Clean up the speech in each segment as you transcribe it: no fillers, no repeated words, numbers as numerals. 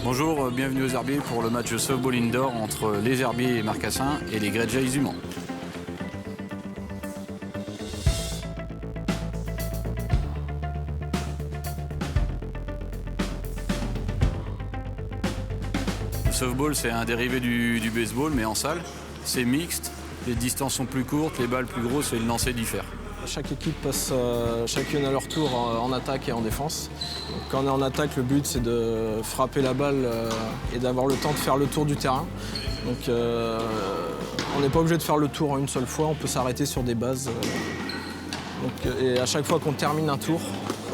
Bonjour, bienvenue aux Herbiers pour le match de softball indoor entre les Herbiers et Marcassin et les Grédja Izumans. Le softball, c'est un dérivé du baseball, mais en salle. C'est mixte, les distances sont plus courtes, les balles plus grosses et le lancer diffère. Chaque équipe passe chacune à leur tour en attaque et en défense. Donc, quand on est en attaque, le but c'est de frapper la balle et d'avoir le temps de faire le tour du terrain. Donc on n'est pas obligé de faire le tour en une seule fois, on peut s'arrêter sur des bases. Et à chaque fois qu'on termine un tour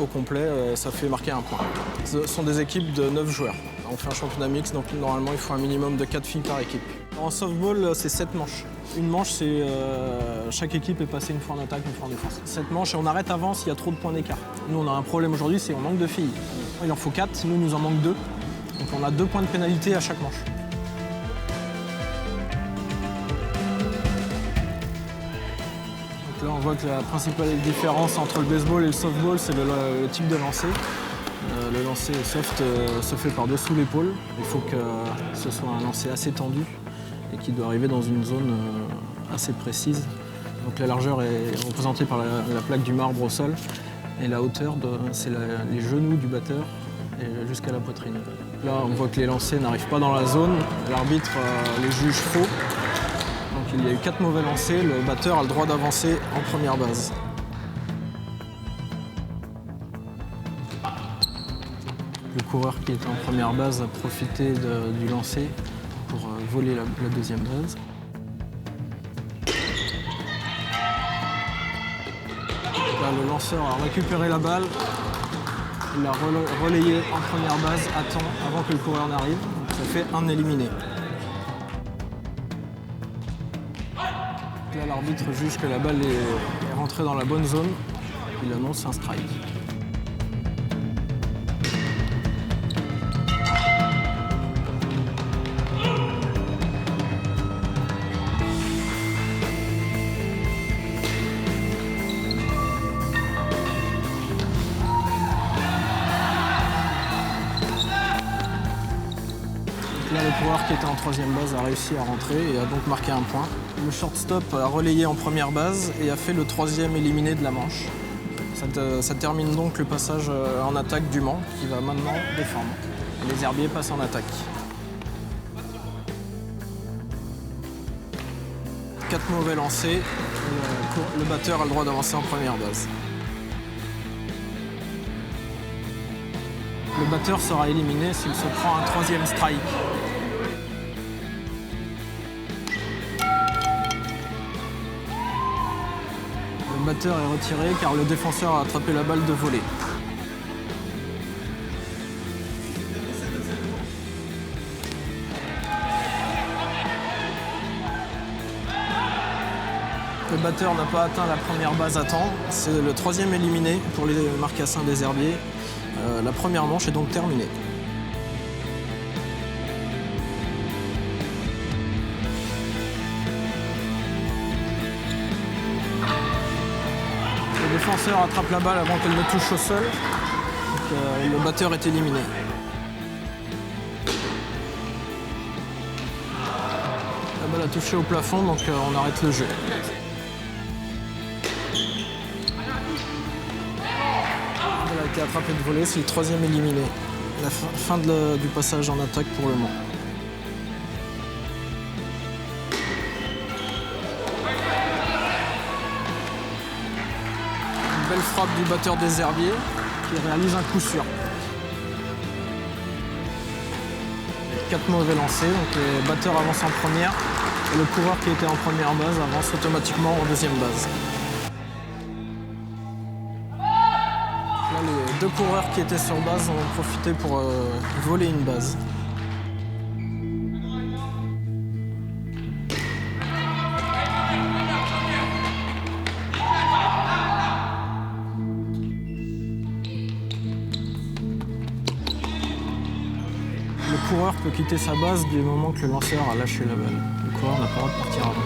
au complet, ça fait marquer un point. Ce sont des équipes de 9 joueurs. On fait un championnat mixte, donc normalement il faut un minimum de 4 filles par équipe. En softball, c'est 7 manches. Une manche, c'est chaque équipe est passée une fois en attaque, une fois en défense. 7 manches et on arrête avant s'il y a trop de points d'écart. Nous, on a un problème aujourd'hui, c'est qu'on manque de filles. Il en faut 4, nous, il nous en manque 2. Donc on a 2 points de pénalité à chaque manche. Donc là, on voit que la principale différence entre le baseball et le softball, c'est le type de lancer. Le lancer soft se fait par-dessous l'épaule. Il faut que ce soit un lancer assez tendu et qui doit arriver dans une zone assez précise. Donc la largeur est représentée par la plaque du marbre au sol et la hauteur, c'est les genoux du batteur et jusqu'à la poitrine. Là, on voit que les lancers n'arrivent pas dans la zone. L'arbitre les juge faux. Donc il y a eu 4 mauvais lancers. Le batteur a le droit d'avancer en première base. Le coureur qui était en première base a profité du lancer pour voler la deuxième base. Là, le lanceur a récupéré la balle, il l'a relayée en première base à temps avant que le coureur n'arrive. Ça fait un éliminé. Là, l'arbitre juge que la balle est rentrée dans la bonne zone. Il annonce un strike. Là, le coureur qui était en troisième base a réussi à rentrer et a donc marqué un point. Le shortstop a relayé en première base et a fait le troisième éliminé de la manche. Ça termine donc le passage en attaque du Mans qui va maintenant défendre. Et les Herbiers passent en attaque. 4 mauvais lancers, le batteur a le droit d'avancer en première base. Le batteur sera éliminé s'il se prend un troisième strike. Le batteur est retiré car le défenseur a attrapé la balle de volée. Le batteur n'a pas atteint la première base à temps. C'est le troisième éliminé pour les Marcassins des Herbiers. La première manche est donc terminée. Le défenseur attrape la balle avant qu'elle ne touche au sol. Donc, le batteur est éliminé. La balle a touché au plafond, donc on arrête le jeu. La balle a été attrapée de volée, c'est le troisième éliminé. La fin du passage en attaque pour le Mans. Belle frappe du batteur des Herbiers qui réalise un coup sûr. 4 mauvais lancers, donc les batteurs avancent en première et le coureur qui était en première base avance automatiquement en deuxième base. Là, les 2 coureurs qui étaient sur base ont profité pour voler une base. Le coureur peut quitter sa base du moment que le lanceur a lâché la balle. Le coureur n'a pas le droit de partir avant.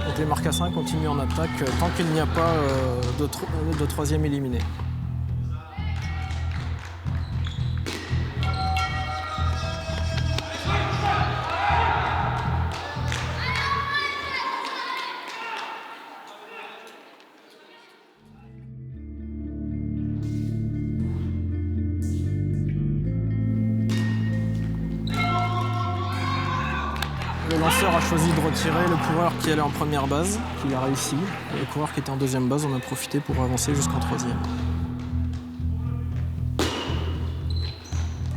Donc Les Marcassins continuent en attaque tant qu'il n'y a pas de troisième éliminé. Le lanceur a choisi de retirer le coureur qui allait en première base, qui a réussi. Et le coureur qui était en deuxième base, on a profité pour avancer jusqu'en troisième.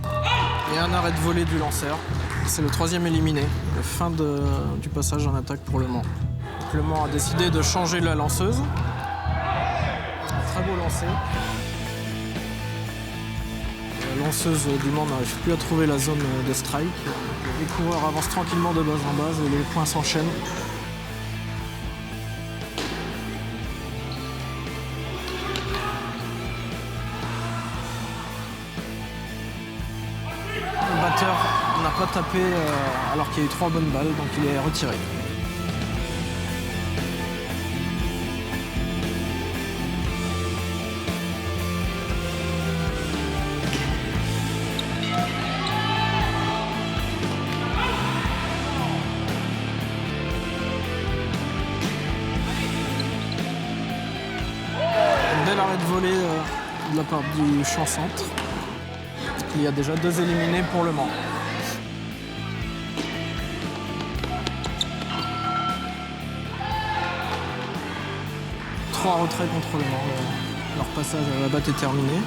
Et un arrêt de volée du lanceur. C'est le troisième éliminé. Fin du passage en attaque pour Le Mans. Donc, Le Mans a décidé de changer la lanceuse. Un très beau lancer. La lanceuse du Mans n'arrive plus à trouver la zone de strike. Les coureurs avancent tranquillement de base en base et les points s'enchaînent. Le batteur n'a pas tapé alors qu'il y a eu 3 bonnes balles, donc il est retiré. Bel arrêt de volée de la part du champ centre. Il y a déjà 2 éliminés pour Le Mans. Trois retraits contre Le Mans. Leur passage à la batte est terminé.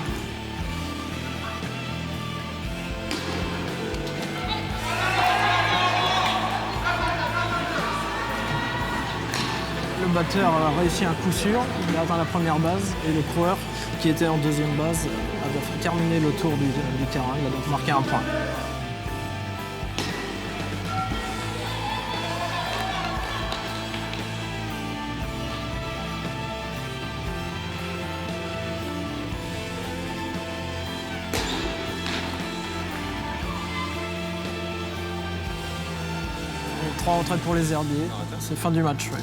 Le batteur a réussi un coup sûr, il a atteint la première base et le coureur qui était en deuxième base a terminé le tour du terrain, il a donc marqué un point. Et 3 retraits pour les herbiers, c'est fin du match. Ouais.